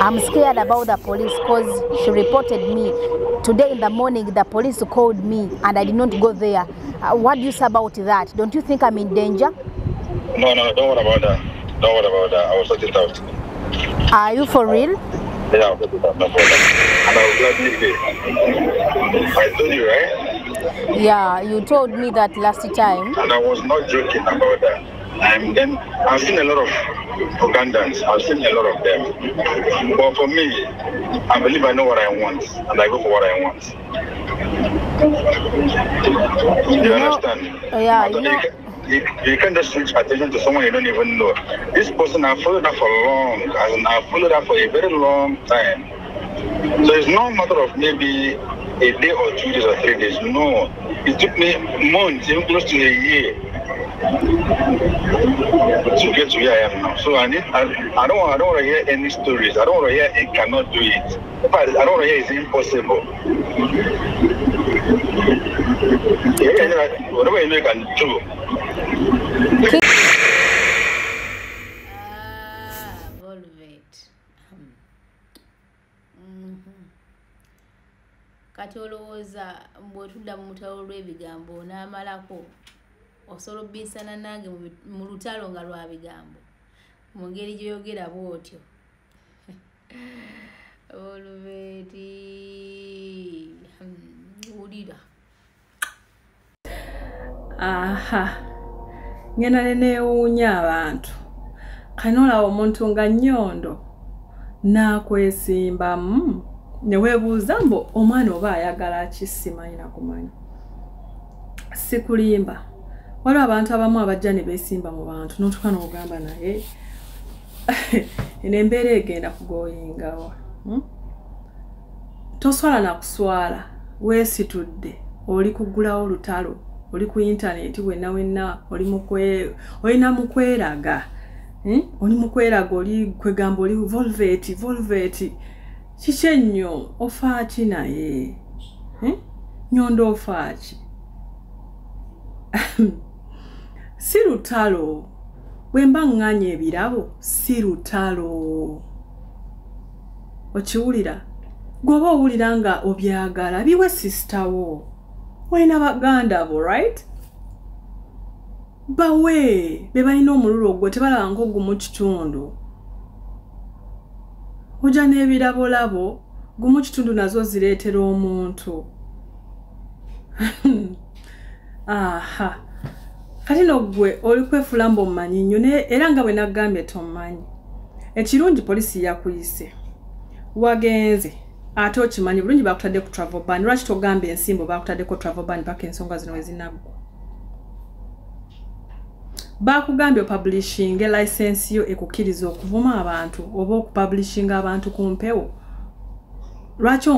I'm scared about the police because she reported me. Today in the morning, the police called me and I did not go there. What do you say about that? Don't you think I'm in danger? No, don't worry about that. Don't worry about that. I will sort it out. Are you for real? Yeah, I'll sort it out. No problem. And I will gladly pay. I told you, right? Yeah, you told me that last time. And I was not joking about that. I've seen a lot of Ugandans. I've seen a lot of them. But for me, I believe I know what I want, and I go for what I want. You understand? Yeah, you can't just switch attention to someone you don't even know. This person, I followed her for long, and I followed her for a very long time. So it's not a matter of maybe a day or 2 days or 3 days. No, it took me months, even close to a year, to get to where I am now. So I don't want to hear any stories. I don't want to hear it cannot do it. In fact, I don't want to hear it's impossible. Whatever you can do. Volvet. Kati olowooza bw'otudda mu lutalo lw'ebigambo n'amalako osobola obbisana nange mu lutalo nga lwa bigambo mu ngeri gy'oyogera bw'otyo. Volveti wulira. Aha, ngena neewuunya abantu kanolawo omuntu nga Nnyondo n'akwesimbamu ne weebuuza mbu omwana oba ayagala ki simanyi na kumanya. Sikulimba waliwo abantu abamu abajja ne beesimba mu bantu n'otuuka n'ogamba naye eno embeera egenda kugoyingawa. Toswala na kuswala, weesitudde, oli kuggulawo olutalo, oli ku intaneti wenna olina mu kweraga. Oli mu kweraga, oli kwegamba oli Volvet. Kiki ennyo ofa ki naye? Nnyondo ofa ki? Si lutalo. Bwe mba ŋŋaanya ebirabo si lutalo. Okiwulira? Gw'oba owulira nga obyagala biwe sisitawo. Olina baganda bo, right? Bawe be balina omululu ogwo tebalaba nk'ogwo mu kitundu. Ojja n'ebirabolabo gumu kitundu nazo zireetera omuntu. Aha. Kati n'ogwe oli kwefuula mbu omumanyi nnyo era nga bwe naggambye tomumanyi. Ekirungi poliisi yakuyise. Wagenze ate okimanyi bulungi bakutadde ku travel ban. Lwaki togamba ensimbu bakutaddeko travel ban paka ensonga zino we zinaggwa? Bakugambye opublishinge license yo ekukkiriza okuvuma abantu oba okupublishinga abantu ku mpewo. Lwaki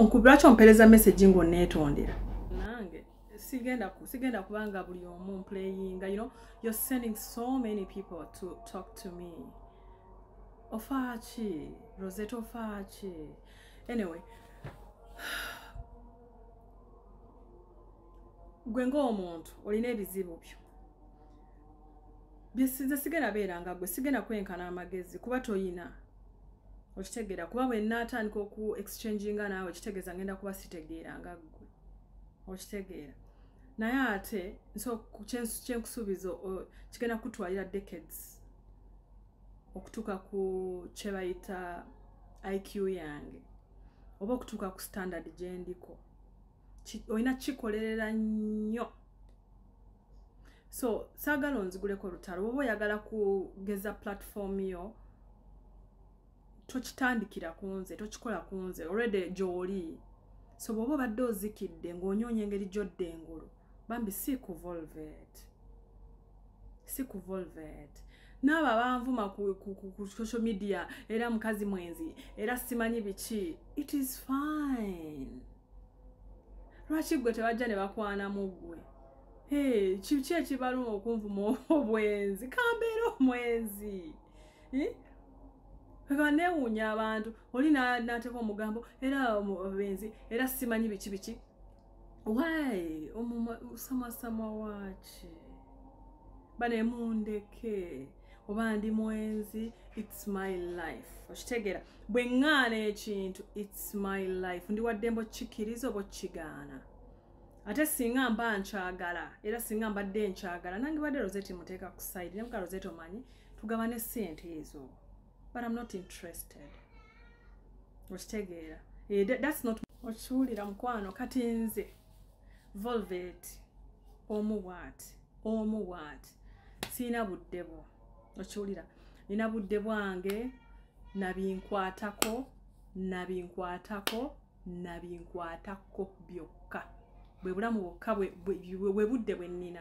ompereza message ng'onneetondera? Nange sigenda kubanga buli omu playing. You know, you're sending so many people to talk to me. Ofachi, Rosette Ofachi. Anyway, gwe ng'omuntu olina ebizibu byo. Byesize sigenda beeranga gwe sigenda kwenkana amagezi kuba toyina. Okitegeera kuba bwe nnaatandika oku exchanginga naawe kitegeeza ngenda kuba sitegeeranga gwe. Okitegeera. Naye ate kyenkusuubiza kigenda kutwalira decades okutuuka ku kye bayita IQ yange oba okutuuka ku standard gye ndiko. Olina kikolerera nnyo. So saagala onziguleko olutalo. Oba oyagala kugeza platform yo tokitandikira ku nze, tokikola ku nze, already gy'oli. So bw'oba obadde ozikidde ng'onyoonya engeri gy'odda engulu bambi si ku Volvet. N'abo abanvuma ku social media era mukazi mwenzi era simanyi biki, it is fine. Lwaki gwe tebajja ne bakwanamu ggwe? Kiki ekibaluma okunvuma obwenzi? Kambeera omwenzi. Kaka neewuunya abantu oli n'ateeka omugambo era obenzi era simanyi biki. Why? Sama waki? Bane mundeke. oba ndi mwenzi, it's my life. Okitegera bwe ŋŋaana ekintu, it's my life. Ndi waddembo kikiriza oba kigaana. Ate singa mba nkyagala era singa mbadde nkyagala nange badde Rosette muteeka ku side ne muka Rosette omanyi tugabane ssente ezo, but I'm not interested. Okitegeera that's not okiwulira mukwano. Kati nze Velvet omuwaati siina budde bwo. Okiwulira nina budde bwange nabinkwatako byokka. Bwe bulamu bwokka bwe budde bwe nnina.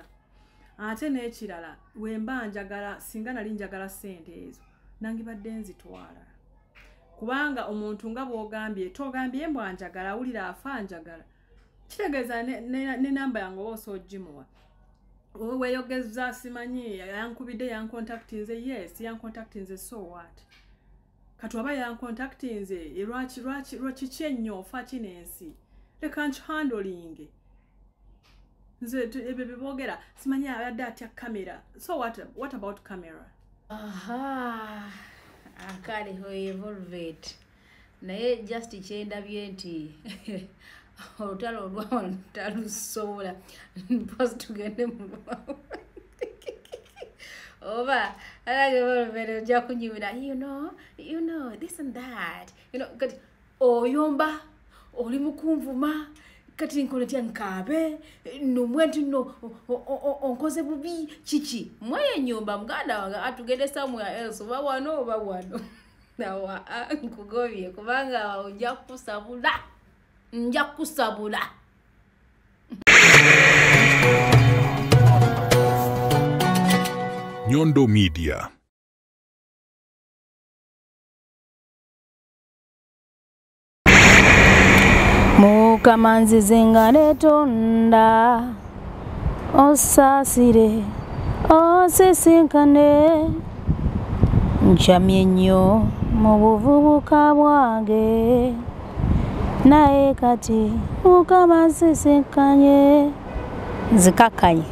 Ate n'ekirala we mba njagala, singa nali njagala ssente ezo nange badde nzitwala. Kubanga omuntu nga bw'ogambye togambye mbwa njagala, awulira afa njagala, kitegeeza ne namba yange oba osoogimuwa. Weeyogeza simanyi yankubidde yancontactinze, yes yancontactinze, so what? Kati waba yancontactinze lwaki ennyo ofa kinensi leka nkhandling. Nze ebyo beboogera simanyi abadde atya kamera, so what about camera? Aha, akaliho Velvet. Naye just kyendabye nti olutalo olwawo talusobola mpozi tugende mu lwawo. Oba alage Velvet ojja kunyumira, you know this and that, kati oyomba oli mukunvuma kati nkola tya nkaabe nomwenti no onkoze bubi kiki mwaye nyumba muganda wange atugende somewhere else oba wano nawa nkugobye kubanga ojja kusabula Nyondo Media. Mukama nzizenga netonda osasire osisinkane nchamye nnyo mu buvubuka bwange naye kati Mukama nsisinkanye nzikakanye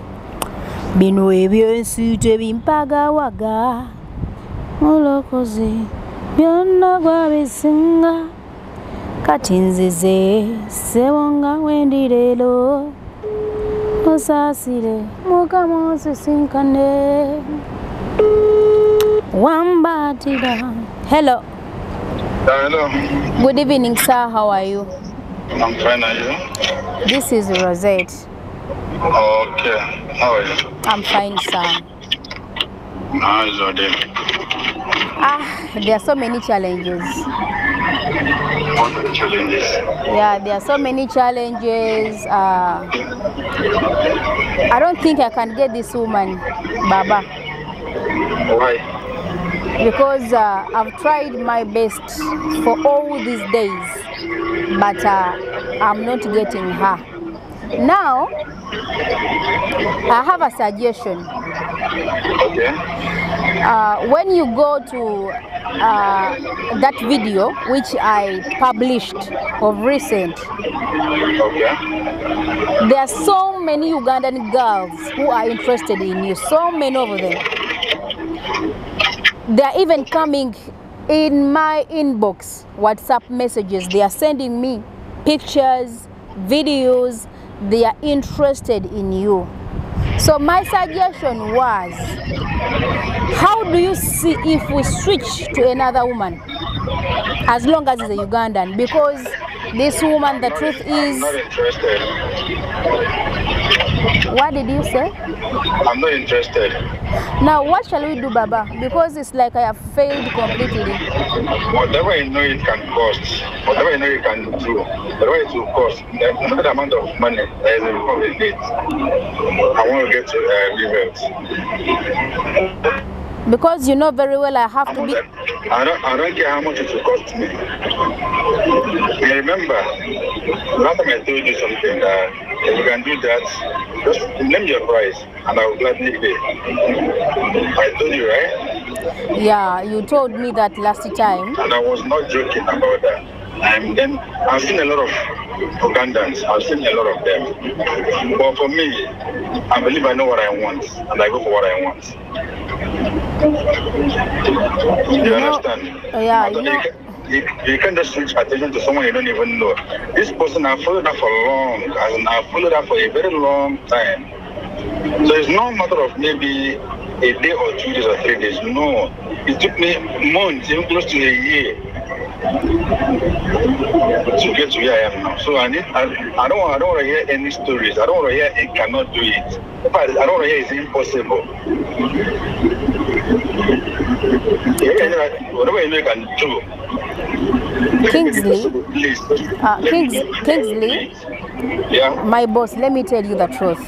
bino ebyensi tebimpagawaga mulokozi byonna gwabisinga kati nzize sebonga wendi leero osasire Mukama nsisinkane wambatira. Hello. Hello. Good evening, sir. How are you? I'm fine, are you? This is Rosette. Okay. How are you? I'm fine, sir. How is your day? There are so many challenges. What are the challenges? Yeah, there are so many challenges. I don't think I can get this woman, Baba. Why? Because I've tried my best for all these days, but I'm not getting her. Now, I have a suggestion. Okay. When you go to that video which I published of recent, Okay. there are so many Ugandan girls who are interested in you, so many of them. They are even coming in my inbox, WhatsApp messages. They are sending me pictures, videos. They are interested in you. So my suggestion was, how do you see if we switch to another woman, as long as it's a Ugandan? Because this woman, the truth is... I'm not interested. What did you say? I'm not interested. Now, what shall we do, Baba? Because it's like I have failed completely. Whatever you know it can cost, whatever you know you can do, whatever it will cost, not the amount of money that is involved in it. I want to get to results. Because you know very well I have to be... I don't care how much it will cost me. I remember, last time I told you something that if you can do that, just name your price and I will gladly pay. I told you, right? Yeah, you told me that last time. And I was not joking about that. I've seen a lot of Ugandans. I've seen a lot of them. But for me, I believe I know what I want and I go for what I want. You understand? Yeah, you can't just switch attention to someone you don't even know. This person I followed her for long, and I followed her for a very long time. So it's no matter of maybe a day or 2 days or 3 days. No, it took me months, even close to a year, to get to where I am now. So I don't want to hear any stories. I don't want to hear it cannot do it. In fact, I don't want to hear it's impossible. Whatever you can do. Kingsley, Please. Kingsley, Yeah. my boss, let me tell you the truth.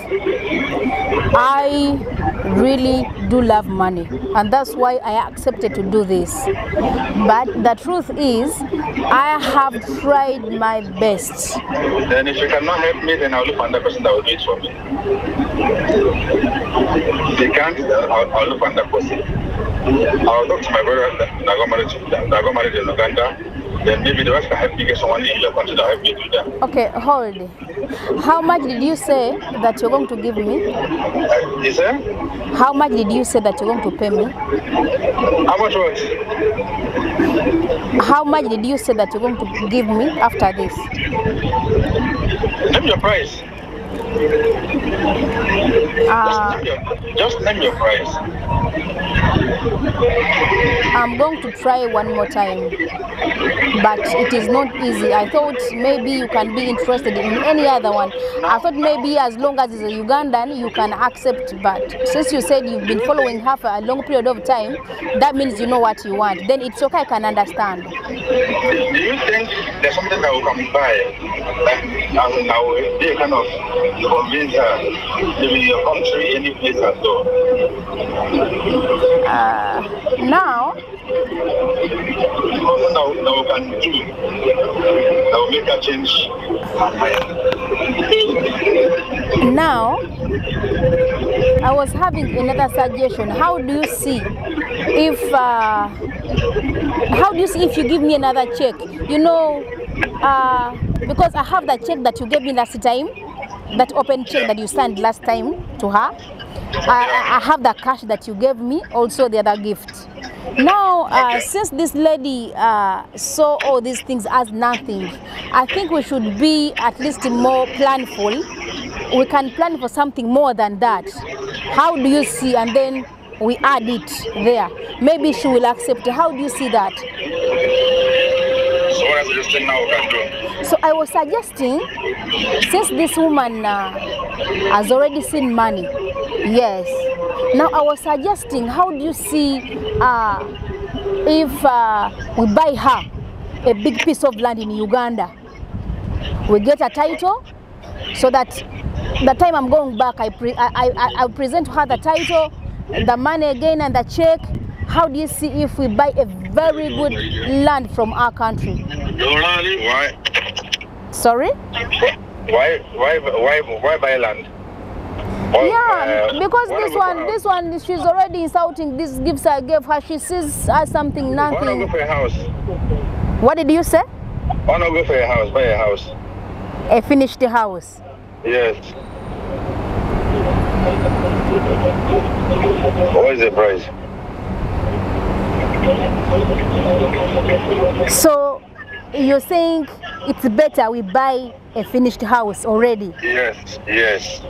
I really do love money, and that's why I accepted to do this. But the truth is, I have tried my best. Then if you cannot help me, then I'll look for another person that will do it for me. If you can't, I'll look for another person. I'll talk to my brother that got married in Uganda. Then maybe the rest can help me get someone in your country that help me do that. Okay, hold. How much did you say that you're going to give me? You say? How much did you say that you're going to pay me? How much what? How much did you say that you're going to give me after this? Name your price. Just name your price. I'm going to try one more time, but it is not easy. I thought maybe you can be interested in any other one. I thought maybe as long as it's a Ugandan, you can accept, but since you said you've been following her for a long period of time, that means you know what you want. Then it's okay, I can understand. Do you think there's something that will come by? Like, as in now, they kind of convince her, maybe in your country, any place at all? Now, That we can do, that will make her change her mind. Now, I was having another suggestion. How do you see if you give me another check? You know, because I have the check that you gave me last time, that open check that you signed last time to her. I have the cash that you gave me, also the other gift. Now, since this lady saw all these things as nothing, I think we should be at least more planful. We can plan for something more than that. How do you see? And then we add it there. Maybe she will accept. How do you see that? So what are you suggesting now we can do? So I was suggesting, since this woman has already seen money, yes. Now I was suggesting, how do you see if we buy her a big piece of land in Uganda? We get a title, so that the time I'm going back, I present her the title, the money again, and the check. How do you see if we buy a very good land from our country? Why? Sorry? Why buy land? Yeah, because this one, she's already insulting. This gave her. She sees as something nothing. Why not go for a house? What did you say? Why not go for a house? Buy a house. A finished house. Yes. What is the price? So you're saying it's better we buy a finished house already? Yes, yes.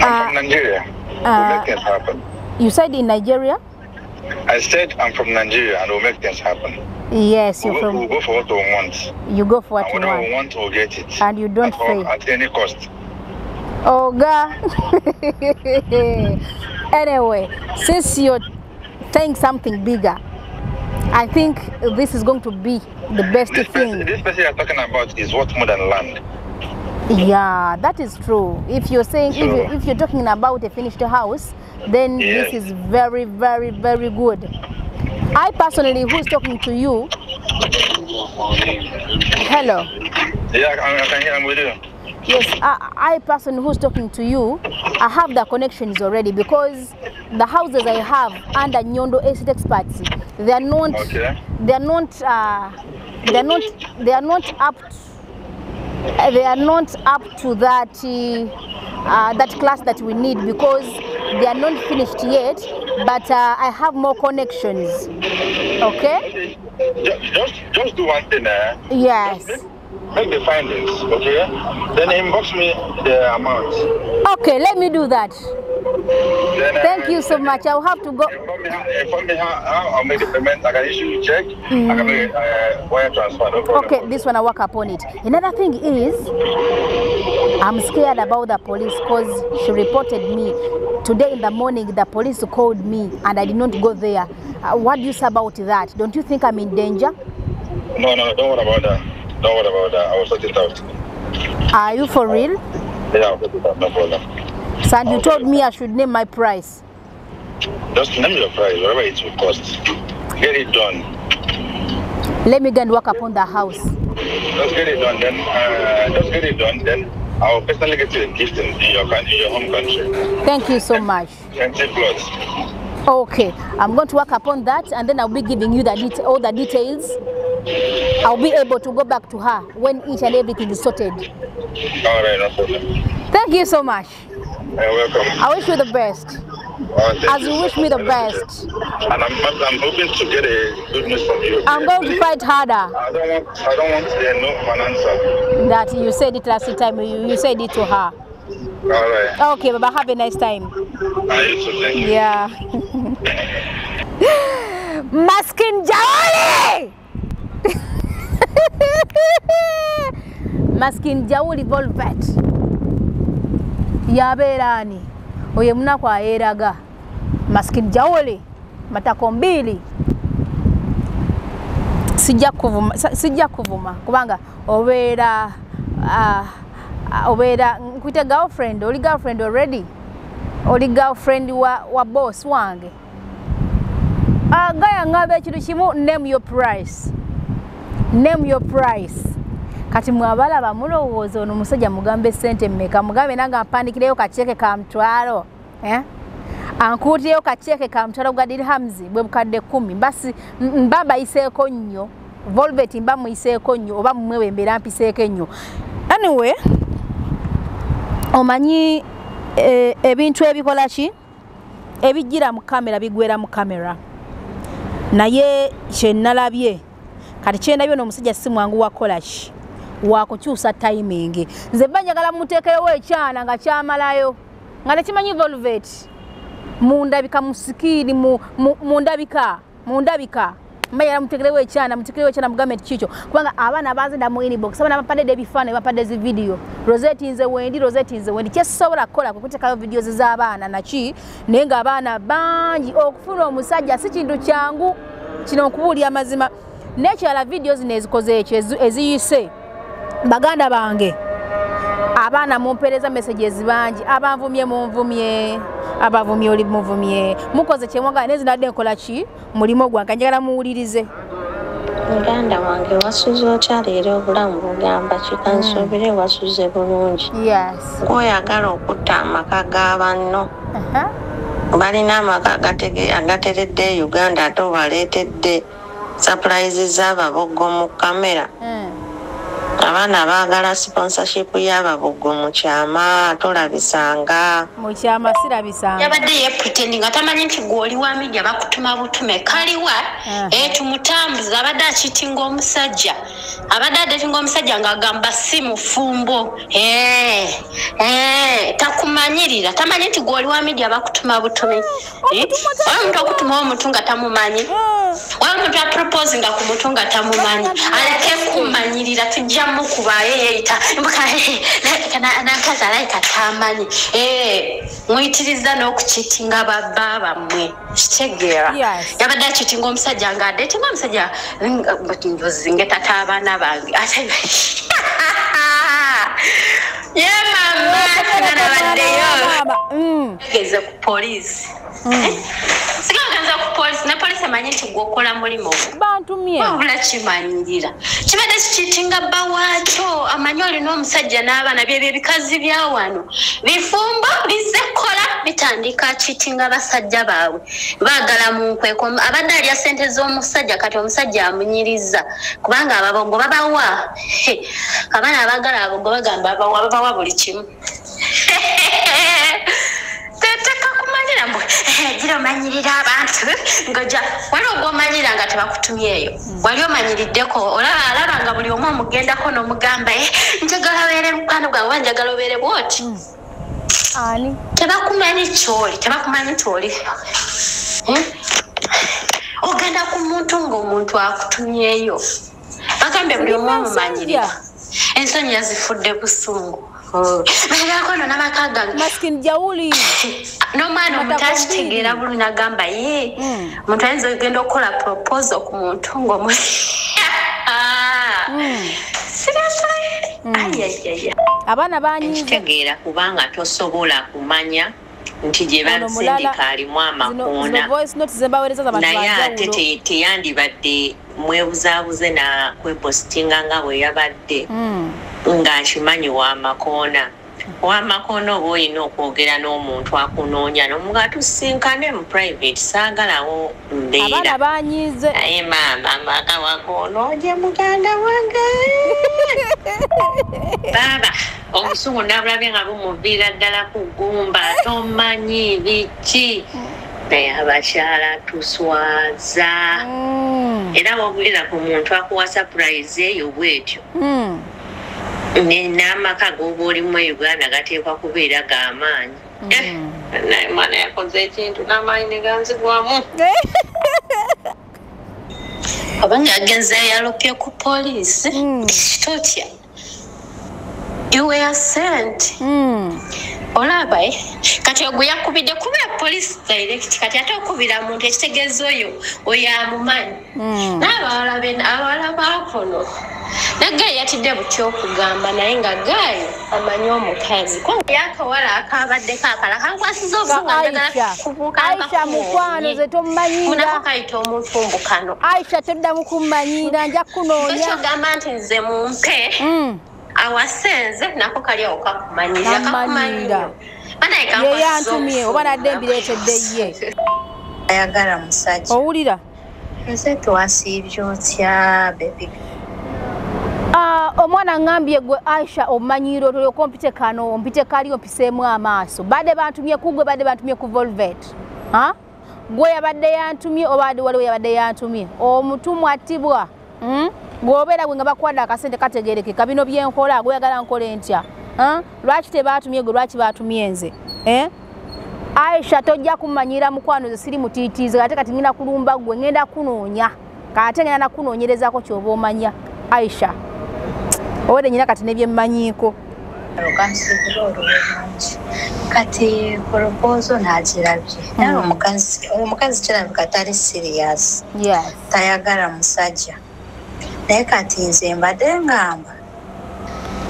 I'm from Nigeria. We'll make things happen. You said in Nigeria? I said I'm from Nigeria and we'll make things happen. Yes, you're from. We'll go for what we want. You go for what you whatever want. we want, we'll get it. And you don't fail. At any cost. Oh God. Anyway, since you're saying something bigger, I think this is going to be the best thing. This person you're talking about is worth more than land. Yeah, that is true. If you're saying, if you're talking about a finished house, then this is very, very, very good. I personally, who's talking to you? Hello. Yeah, I can hear. I'm with you. Yes, I person who's talking to you, I have the connections already, because the houses I have under Nyondo Estate Experts, they are not up to that that class that we need, because they are not finished yet, but I have more connections. Okay? Just do one thing. Yes. Make the findings, okay? Then inbox me the amount. Okay, let me do that. Then, Thank you so much. I'll have to go. Inform me how I'll make the payment. I can issue a check. I can make wire transfer. No problem. Okay, this one I work upon it. Another thing is, I'm scared about the police because she reported me. Today in the morning, the police called me and I did not go there. What do you say about that? Don't you think I'm in danger? No, don't worry about that. Don't worry about that. I will sort it out. Are you for real? Yeah, I'll sort it out. No problem. So and you told me I should name my price. Just name your price, whatever it will cost. Get it done. Let me go and work upon the house. Just get it done, then I'll personally get you a gift in your home country. Thank you so much. 20 plots. Okay, I'm going to work upon that and then I'll be giving you all the details. I'll be able to go back to her when each and everything is sorted. All right, no problem. Thank you so much. You're welcome. I wish you the best. As you wish me the best. And I'm hoping to get a good news from you. I'm going to fight harder. I don't want to no one answer. That you said it last time. You said it to her. All right. Okay, Baba, have a nice time. You too, thank you. Yeah. Maskin Jauli! Maskin Jauli Volvet. Yaberani. Oye muna kwa eraga. Maskin Jauli. Matako mbili. Sijja kuvuma. Kubanga obera nkuite girlfriend. Oli girlfriend already. Oli girlfriend wa boss wange. Agaya ngabe ekintu kimu, name your price. Name your price. Kati mwabala bamulowooza ono musajja mugambe sente mmeka, mugambe nanga mpandikireyo kacheke ka mtwalo. Ankuutireyo kacheke ka mtwalo gwa dirhams bwe bukadde 10. Basi mbaba iseeko nnyo. Volvet mba muiseeko nnyo oba mmwe wembera mpiseeko nnyo. Anyway, omanyi ebintu ebikola ki? Ebijjira mu kamera bigwera mu kamera. Naye kyenalabye kati kyendabye n'omusajja si mwangu wakola ki wakukyusa timing. Nze banjagala muteekerewo ekyana nga kyamalayo nga tekimanyi Volvet mundabika musikiri mundabika mbayala muteekerewo ekyana mugambe kikyo kubanga abaana bazenda mu inbox abaana bapadde ebifaananyi bapadde zi video Rosette nze wendi kyesobola kukola kuteekayo videos z'abaana naki naye nga abaana bangi okufuna omusajja si kintu kyangu kino okubuulya amazima nekyala videos nezikoze ekyo eziyise baganda bange abaana mumpeereza messages bangi abanvumye munvumye abavumye oli muvumye mukoze kyemwaga nezinadde nkola ki mulimo gwange njagala muwulirize. Muganda wange wasuze okyaleero obulamu bugamba kikansobere wasuze bulungi. Yes. Oyagala okutta amaka g'abanno. Balina amaka agateredde Uganda ate obaleetedde surprises z'ababoggo mu kamera. Abaana baagala sponsorship y'ababoggo mu kyama tolabisanga. Mu kyama sirabisanga. Yabadde yeepretending nga tamanyi nti gw'oli wa media bakutuma butume kaliwa tumutambuza abadde akitinga omusajja. Abadde adatinga omusajja ng'agamba si mufumbo. Takumanyirira tamanyi nti gw'oli wa media bakutuma butume. Omuntu okutuma omuntu nga tamumanyi. Omuntu apropose nga ku muntu nga tamumanyi. Aleke kumanyirira tujja mukubayeeta mbuka nakaza laika tamanyi muyitiriza n'okukitinga babba mmwe kitegeera yabadde akitinga omusajja nga adeetinga omusajja nge tata abaana bange ate mama nabaddeyo geze ku poliisi sigaganza ku poliisi ne poliisi emanyi nti gwokola mulimu bantumye wabula kimanyirira kibadde kikitinga bba waakyo amanyi olina omusajja n'abaana byebyo ebikazi bya wano bifumbo bizekola bitandika kitinga basajja baabwe baagala mu nkweko abadde alya ssente z'omusajja kati omusajja amunyiriza kubanga ababoggo babawa abaana abaagala ababoggo bagamba babawa buli kimu teteka kumanya yagira manyirira abantu ngoja wali ogomanyira nga tebakutumyeyo wali omanyiriddeko olaba nga buli omu omugendako n'omugamba njagala beere mukwano gwawe wanjagala obeere bwoti ani tebakumanyi kyoli ogenda ku muntu ng'omuntu akutumyeyo bagambe buli omu omumanyirira ensonyi yazifudde busungu Bagako no namakaga maskin jawuli no mwana omutakitegeera bulu nagamba ye omuntu ayinza ogenda okukola proposal ku muntu ng'omu abaana banyize kitegeera kubanga tosobola kumanya nti gye basindika alimu amakoona naye ate teyandibadde mwebuzaabuze na kwepositinga nga bwe yabadde ng'akimanyi w'amakoona oba olina okwogera n'omuntu akunoonya n'omuga tusinkane mu private saagalawo mbeera abaana banyize naye maama amaka wakoonooje muganda wange baba obusungu nabulabye nga bumuviira ddala kugumba tomanyi biki naye abakyala tuswaza era wogulira ku muntu akuwa surprise eyo bwetyo n'amaka g'oba olimu Uganda gateekwa kubeera g'amaanyi naye mwana yakoze ekintu n'amaanyi ne ganzigwamu abanga yagenze yalopye ku poliisi totya you were sent olaba kati ogwo yakubidde kubira police direct kati ate okubira muntu ekitegezo oyo amumanyi n'abawala baakono nagaye yatidde butya okugamba naye nga gaye amanyi omukazi kuba yakawala akabadde kakala kankwasiza obukubuka Aisha mukwano ze tomumanyira kayita omufumbukano Aisha toddamu kummanyira nja kunoonya ogamba nti nze mumpe awasenze nako kali awo kakumanyira ye yantumye oba nadde mbireetedde ye ayagala musajja owulira nze twasiibye otya bebi omwana ngambye gwe Aisha omanyira otolyoka ompite kano ompite kali ompiseemu amaaso badde bantumye kugwe badde bantumye ku Volvet gwe yabadde yantumye oba waliwo yabadde yantumye omutumwa attibwa bw'obeera bwe nga bakwada akasente kategeerekeka bino byenkola gweyagala nkole ntya lwaki tebatumye gwe lwaki batumye nze Aisha tojja kumanyira mukwano ze siri mutiitiize ate kati ngenda kulumba gwe ngenda kunoonya kate ngenda nakunoonyerezako kyoba omanya Aisha owedde nyina kati nebyemmanyiiko kati proposal nagirabye naye omukazi kirabika tali serious tayagala musajja naye kati nze mbadde ngamba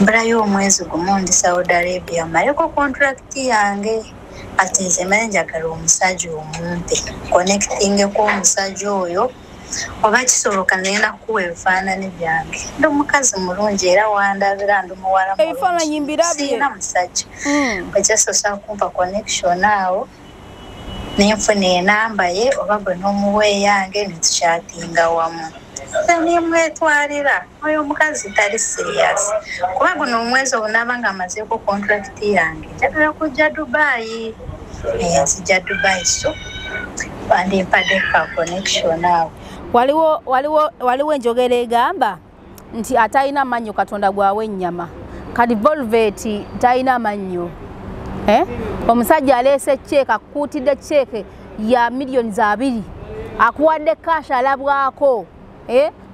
mbulayo omwezi gumu ndi Saudi Arabia maleko contract yange ati nze manye njagala omusajja omumpe connectingeko omusajja oyo oba kisoboka ngenda kukuwa ebifaananyi byange ndi omukazi mulungi era wandabira ndi muwala ebifaananyi mbirabye siina musajja ekyasosa kumpa connection awo nenfuna enamba ye oba gwe n'omuwa eyange netukyatinga wamu nemwetwalira oyo omukazi tali serious kuba guno omwezi obunaaba nga amazeeko contract yange njagala kujja Dubai nzija Dubai so bandimpadde ka connection awo waliwo enjogera egamba nti atalina mannyo Katonda gwawe ennyama kati Volvet talina mannyo omusajja aleese cheeke akuutidde cheeke ya millions 2 akuwadde cash alabwako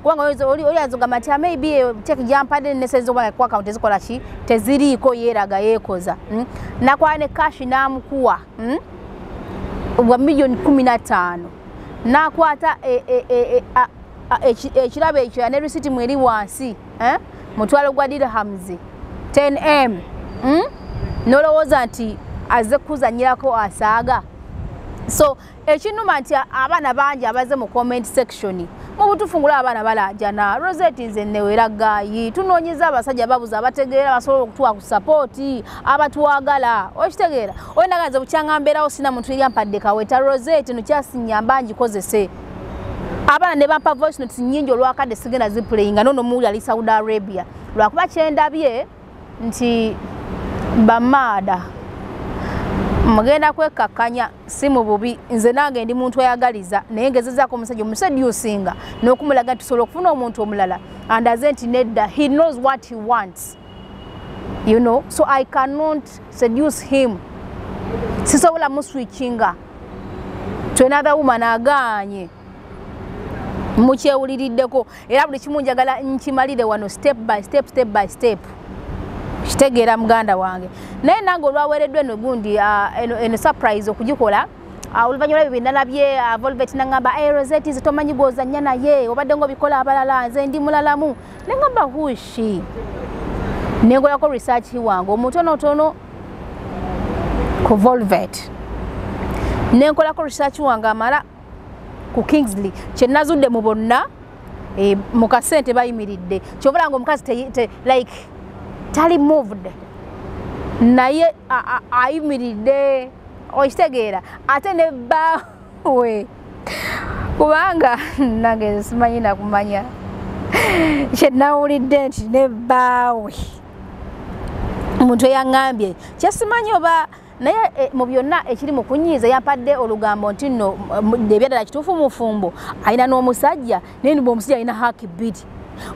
kubanga oli azogamba nti maybe cheeke gyampadde nesenza oba ku account ezikola ki teziriiko yeeraga yeekoza nakwala ne cash n'amukuwa bwa million 15 nakwata ekirabo ekyo ne receipt mweri wansi mutwalo gwa dirhams 10M nolowooza nti azze kuzanyirako asaaga so ekinuma nti abaana bangi abaze mu comment section mu butufungula abaana balajana Rosette nze newera gayi tunoonyeza abasajja babuza abategeera basobola okutuwa ku support abatuwagala okitegeera oyendaganze bukyangamberawo sina muntu yampadde kaweta Rosette nokyasinyamba ngikozese abaana ne bampa voice notes nnyingi olwakadde sigenda ziplayinga nono muwuli ali Saudi Arabia lwakuba kyendabye nti bamada mugenda kwekakanya si mu bubi nze nange ndi muntu ayagaliza naye ngezezaako omusajja osinga n'okumulaga tusobola okufuna omuntu omulala and doesn't need that. He knows what he wants, you know, so I cannot seduce him. Sisobola muswitchinga to another woman aganye mukyewuliriddeko era buli kimu njagala nkimalire wano step by step kitegeera muganda wange naye nange olwaweereddwa eno gundi eno surprise okugikola oluvannyuma bye nalabye Volvet nangamba Rosette zitomanyi gwozannya naye obadde ng'obikola abalala nze ndi mulalamu ne ngamba hushi nengolako research wange omutonotono ku Volvet nenkolako research wange amala ku Kingsley kyenazudde mu bonna mu kasente bayimiridde kyobala nga omukazi like tali moved naye ayimiridde okitegeera ate ne bbawe kubanga nange simanyi nakumanya kyenawulidde nti ne bbawe omuntu eyaŋŋambye kyesimanyi oba naye mu byonna ekiri mu kunyiiza yampadde olugambo nti nno ebyadala kituufu mufumbo alina n'omusajja naye niba omusajja alina haki bbiri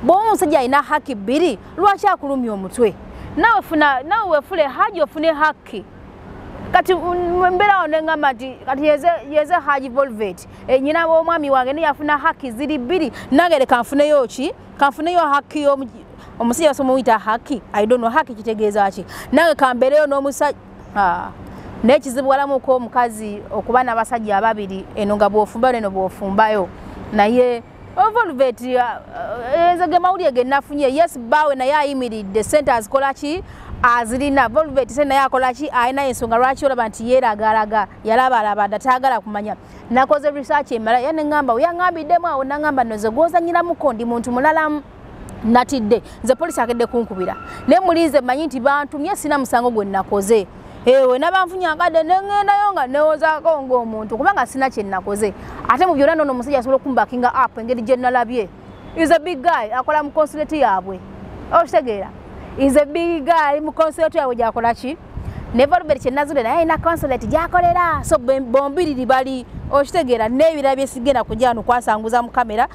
bw'oba omusajja alina haki bbiri lwaki akulumya omutwe nawe wefule haji ofune haki kati mbeerawo neŋŋamba nti kati yeze haji Volvet nyina w'omwami wange naye yafuna haki ziri bbiri nange leka nfuneyo ki kanfuneyo haki omusajja basobola omuyita haki I don't know haki kitegeeza ki nange kambeereyo n'omusajja naye kizibu walamuko omukazi okuba n'abasajja ababiri eno nga bw'ofumbayo neno bw'ofumbayo naye Volvet eze mawulire ge nafunye yes bawe naye ayimiridde sente azikola ki azirina Volvet se naye akola ki alina ensonga lwaki olaba nti yeeragalaga yalabalaba datagala kumanya nakoze research emala yaneŋŋamba oyaŋŋambiddemu awo naŋŋamba noze gwozanyiramuko ndi muntu mulalamu natidde nze polisi akedde kunkubira naye mulize manyi nti bantumye sina musango gwe nakoze ewe nabanfunya akadde neŋŋendayo nga newozaako ng'omuntu kubanga sina kye nakoze ate mu byonna nono omusajja asobola okumbakinga up engeri gye nalabye is a big guy akola mu consulate yaabwe okitegeera is a big guy mu consulate yaabwe gyakola ki ne Volvet kye nazule naye alina consulate gyakolera so bombiriri bali okitegeera n'ebirala bye sigenda kujjano kwasanguza mu kamera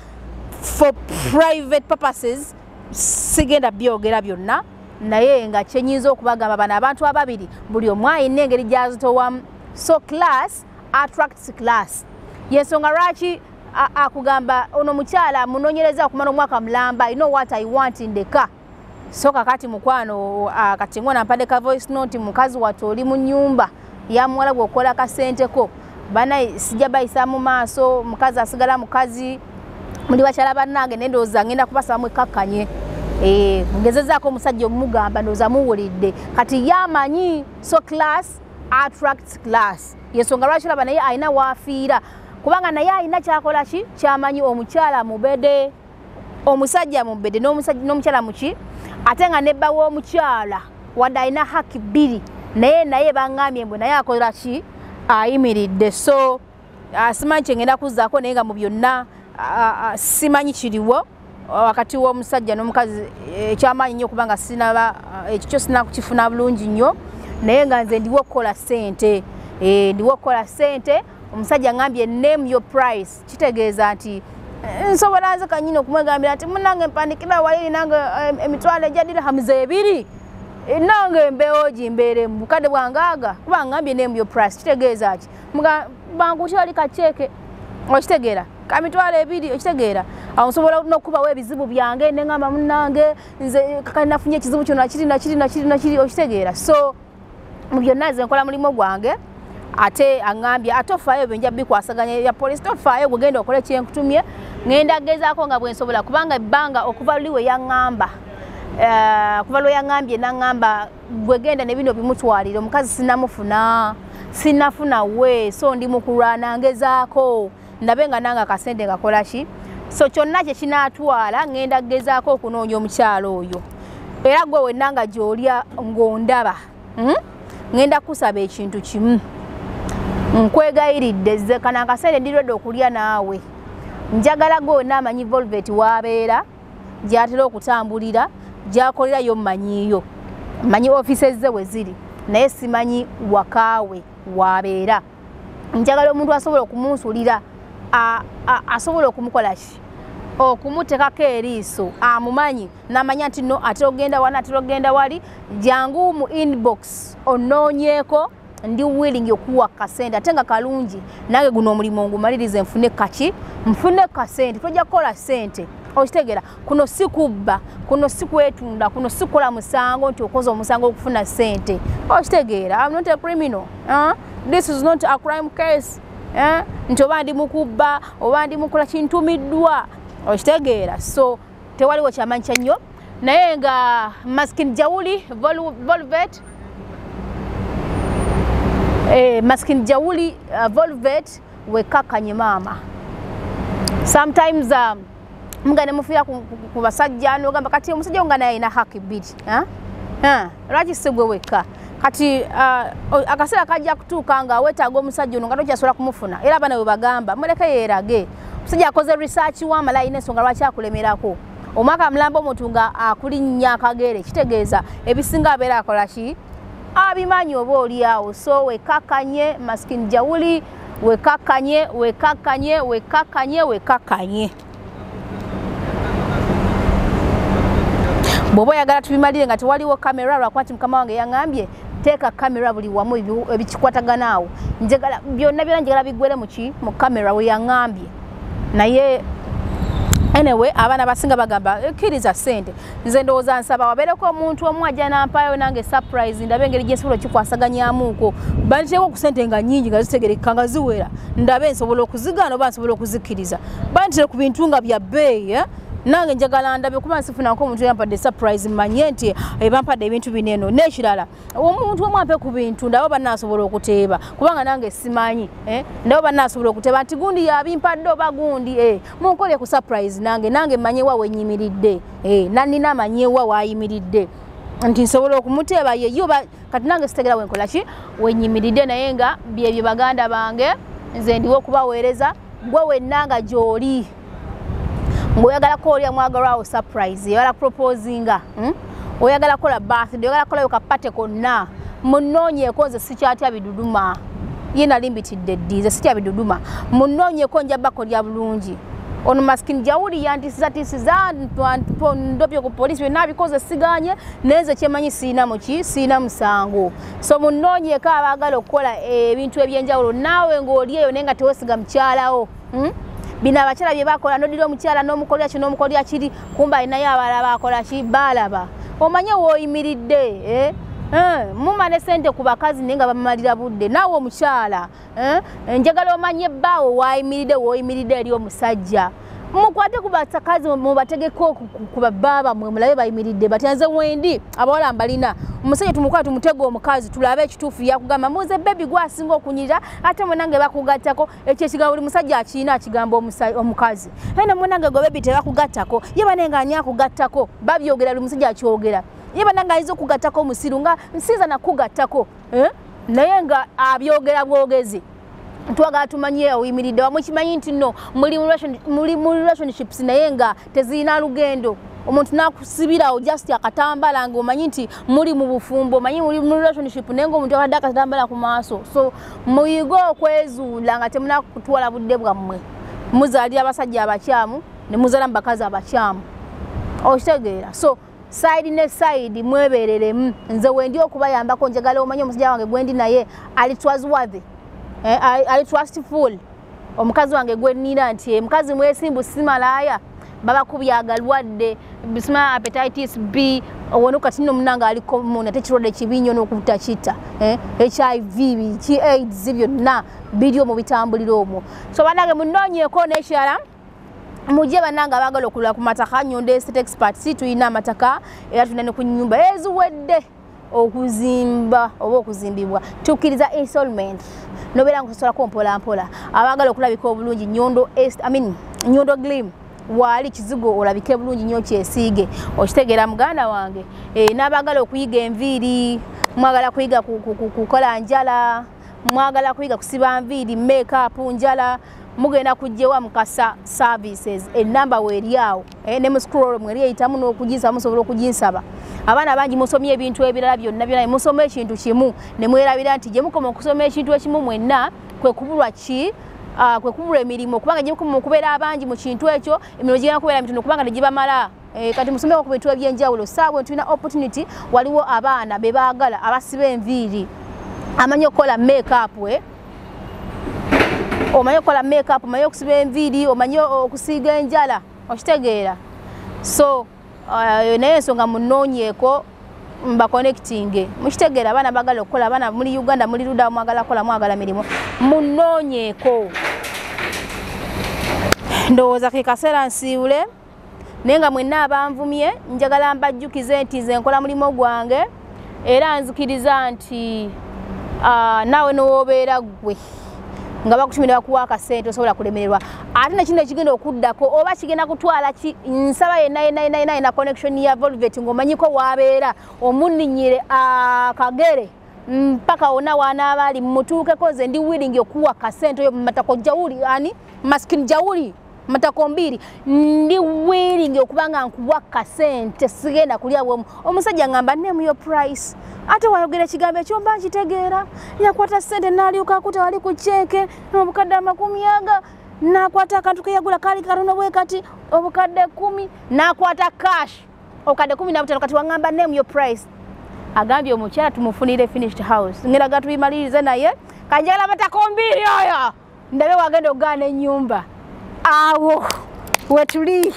for private purposes sigenda byogera byonna naye nga kyenyiza okubagamba bano abantu ababiri buli omu alina engeri gyazitowamu so class attracts class yensonga lwaki akugamba ono mukyala munoonyereza okumala omwaka mulamba you know what I want in the car so kakati mukwano kati ngona mpande ka voice note mukazi watu oli mu nyumba ya muwala gwokola kasenteko bana sijja bayisa mu maaso mukazi asigala mukazi muli bakyala bannange nendoza ngenda kubasa mwe kakkanye ngezezaako omusajja omugamba ndoza muwulidde kati yamanyi so class attracts class yensonga lwaki olaba naye alina waafiira kubanga naye alina kyakola ki kyamanyi omukyala mubede omusajja mubede n'omukyala muki ate nga nebba w'omukyala wadde alina haki bbiri naye baŋŋambye mbwe naye akola ki ayimiridde so simanyi kyengenda kuzzaako naye nga mu byonna simanyi kiriwo wakati w'omusajja n'omukazi ekyamaanyi nnyo kubanga sinaba ekikyo sinakukifuna bulungi nnyo naye nga nze ndiwo okukola ssente ndiwo okukola ssente omusajja ngambye name your price kitegeeza nti nsobola nze kanyini okumwegambira nti munange mpandikira wayiri nange emitwalo egya dirhamu ebiri nange mbeewo gimbeere mu bukadde bwangaaga kuba ngambye name your price kitegeeza ki bankuti oli kaceeke okitegeera kamitwalo ebiri okitegeera awo nsobola n'okubawo ebizibu byange neŋŋamba munnange nze kakali nafunye ekizibu kyo nakiri okitegeera so mu byonna nze nkola mulimu gwange ate aŋŋambye ate ofaayo bwe nja bikwasaganya ya polisi tofaayo gwe genda okole kyenkutumye ŋŋenda gezaako nga bwe nsobola kubanga ebbanga okuva luli we yaŋŋamba kuva lwe yaŋŋambye naŋŋamba gwe genda ne bino bimutwalire omukazi sinafuna we so ndi mukulwana ngezaako ndabe nga nange akasente ngakola ki so kyonna kye kinaatwala ŋŋenda gezaako okunoonya omukyalo oyo era gwe wennanga gy'olya ng'ondaba ŋŋenda kusaba ekintu kimu nkwegayiridde ze kana akasente ndirwedde okulya naawe njagala gwe wenna amanyi Volvet waabeera gy'atera okutambulira gy'akolerayo mmanyiyo manyi offices ze we ziri naye simanyi wakaawe wabeera njagala omuntu asobola okumunsulira asobola okumukola ki okumutekako eriiso amumanyi namanya nti no ate ogenda wani ate ogenda wali jangu mu inbox onoonyeeko ndi willing okuwa kasente ate nga kalungi nange guno omulimu ngumalirize nfune kaki nfune kasente tojja kukola sente okitegera kuno si kubba kuno si kwetunda kuno si kukola musango nti okoze omusango okufuna sente okitegera I'm not a criminal this is not a crime case nti oba ndi mukubba oba ndi mukola kintumiddwa okitegera so tewaliwo kyamanyi kya nnyo naye nga Maskin Jawuli Volvet Maskin Jawuli Volvet wekakanye mama sometimes mugane mufiya ku basajja n'ogamba kati omusajja onga naye ina haki bbiri lwaki sigwe wekka kati akaseera kajja kutuuka nga weetaaga omusajja ono nga tokyasobola kumufuna era abana bwe bagamba muleke yeerage omusajja akoze research wamala alina ensonga lwaki akulemerako omwaka mulamba omuntu nga akulinnya akagere kitegeeza ebisinga abeera akola ki abimanyi oba oliawo so wekakanye Maskin Jawuli wekakanye wekakanye wekakanye wekakanye bw'oba oyagala tubimalire nga tewaliwo kamera lwakwati mukama wange yaŋŋambye teeka kamera buli wamu ebikikwatagana awo njagala byonna byonna njagala biggwere mu kamera we yaŋŋambye naye anyway abaana basinga bagamba ekkiriza ssente nze ndowooza nsaba wabeereko omuntu omu ajja nampaayo nange surprise ndabe engeri gye nsobola okikwasaganyamuuko banditeeko ku ssente nga nnyingi nga zitegerekeka nga ziwera ndabe nsobola okuzigaana oba nsobola okuzikkiriza banditire ku bintu nga bya bbeeyi nange njagala ndabe kuba nsifunako omuntu yampadde surprise mmanye nti bampadde ebintu bineno n'ekirala omuntu omu ampe ku bintu ndaba bannaasobola okuteeba kubanga nange simanyi ndaba bannaasobola okuteeba nti gundi yabimpadde oba gundi munkole ku surprise nange mmanyewa wenyimiridde nannina amanyewa wayimiridde nti nsobola okumuteeba yeyo kati nange sitegera wenkola ki wenyimiridde naye nga byebyo baganda bange nze ndiwo okubaweereza gwe wennanga gy'oli ngoyagala ko oli amwagalwawo surprise yala proposinga oyagala kola birthday oyagala kola yokapate konna munoonyeeko nze sikyatya biduduma yina limbitidde ddize sitya biduduma munoonyeeko njabako lya bulungi ono Maskin Jawuli yantisizatisiza ndopye ku polisi byonna bikoze siganye nenze kyemanyi siina musango so munoonyeeko abaagala okukola ebintu ebyenjawulo naawe ng'oli eyo naye nga tewesiga mukyalawo bino abakyala bye bakola nodira omukyala n'omukolya kino n'omukolya kiri kumba alinayo abalala bakola ki balaba omanye wooyimiridde mumane sente ku bakazi naye nga bamumalira budde naawe omukyala njagala omanye ebbaawo wooyimiridde eri omusajja mukwate ku bakazi mubategeko ku babbaaba mwe mulabe bayimiridde batyanze wendi abawala mbalina omusajja tumukwate tumutega omukazi tulabe ekituufu yakugamba muze bebi gwasinga okunyirira ate mwenange bakugattako ekyo ekigambo buli musajja akiina akigamba omukazi ene mwenange gwe bebi tebakugattako ye banenga ani akugattako babyogera buli musajja akyogera ye banange ayinza okugattako omusiru nga nsinza nakugattako naye nga abyogera bwogezi twagala tumanye oyimiridde wamukimanyi nti no muli mu relationships naye nga tezirina lugendo omuntu nakusibirawo just akatambala ng'omanyi nti muli mu bufumbo omanyi muli mu relationship naye ng'omuntu abadde akatambala ku maaso so muyige okwezuula nga temunakutwala budde bwammwe muzaalira abasajja abakyamu ne muzaala mu bakazi abakyamu okitegeera so side ne side mwebereremu nze wendi okubayambako njagala omanye omusajja wange gwendi naye ali trustworthy ali trustful omukazi wange gwenina nti mukazi mwesimbu simalaaya babakubya agalwadde bisima hepatitis B wono kati nno munanga aliko muna tekirwadde kibinyo n'okutakita HIV ki AIDS byonna biri mu bitambulira omwo so banage munoonyeeko n'ekirala mujje bananga abagala okulula ku mataka Nyonde Estate Experts tuyina amataka era tunene ku nnyumba eziwedde okuzimba oba okuzimbibwa tukiriza installment nobeera nkusosolako mpola abagala okulabika obulungi Nyondo Glim wali kizigo olabike bulungi nnyo kyesiige okitegeera muganda wange n'abagala okuyiga enviiri mwagala kuyiga kukola njala mwagala kuyiga kusiba nviiri makeup njala mugenda kujjewa Mukasa Services enamba weeryawo ne mu scroll mweri eyitamu n'okugisa musobola okuginsaba abaana bangi musomye ebintu ebirala byonna byonna musome ekintu kimu ne mwerabira nti gye mukoma okusoma ekintu ekimu mwenna kwe kubulwa ki kwe kubulwa emirimu kubanga gye mukoma okubeera abangi mu kintu ekyo emirimu gigenda kubeera mitono kubanga tegibamala kati musomeko ku bintu ebyenjawulo saawe tulina opportunity waliwo abaana be baagala abasiba enviiri amanyi okukola make-up omanyi okukola make-up omanyi okusiba enviiri omanyi okusiiga enjala okitegeera so naye ensonga munoonyeeko mbaconnecting mukitegeera abaana bagala okukola abaana muri Uganda muri Luda mwagala kukola mwagala mirimu munoonyeeko ndowooza ke kaseera nsiiwule naye nga mwenna abanvumye njagala mbajjukize nti nze nkola mulimu gwange era nzikiriza nti naawe n'obeera gwe nga bakutumira bakuwa akasente osobola kulemererwa ate nekino ekigenda okuddako oba kigenda kutwala ki nsaba yenna connection ya Volvet ng'omanyiko waabeera omunninyire akagere mpaka wonna wanaaba ali mutuukeko nze ndi willing okuwa akasente oyo matako jawuli ani maskin jawuli matako mbiri ndi willing okubanga nkuwa akasente sigenda kulya bwomu omusajja ngamba name your price ate wayogera ekigambo ekyo mba nkitegeera yakwata ssente n'alyoka akuta wali ku cheeke obukadde 10 n'akwata akantu ke yagula kali katono bwe kati obukadde 10 n'akwata cash obukadde 15 kati wangamba name your price agambye omukyala tumufunire finished house ngeraga tubimalirize naye kanjala matako mbiri oyo ndabe wagenda ogana ennyumba awo wetuli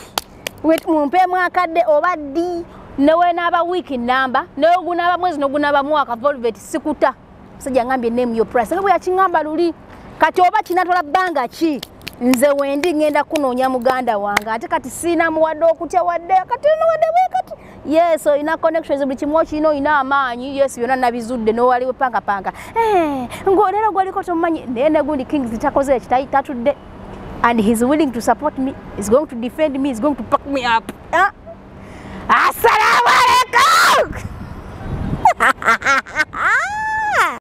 mumpeemu akadde oba ddi newe naba wiki namba newe gunaba mwezi nogunaba mwaka Volvet sikuta sajja ngambye name your price ngabwe yakingamba luli kati oba kinatola banga ki nze wendi ngenda kunoonya muganda wange ate kati sina muwadde okutya wadde kati no wadde kati yes so ina connections buli kimu kino ina amaanyi yes byonna nabizudde no waliwe panga ngolero gwaliko tomanyi nene gundi Kings zitakoze ekitai tatudde and he's willing to support me, he's going to defend me, he's going to pack me up. Assalamu alaikum!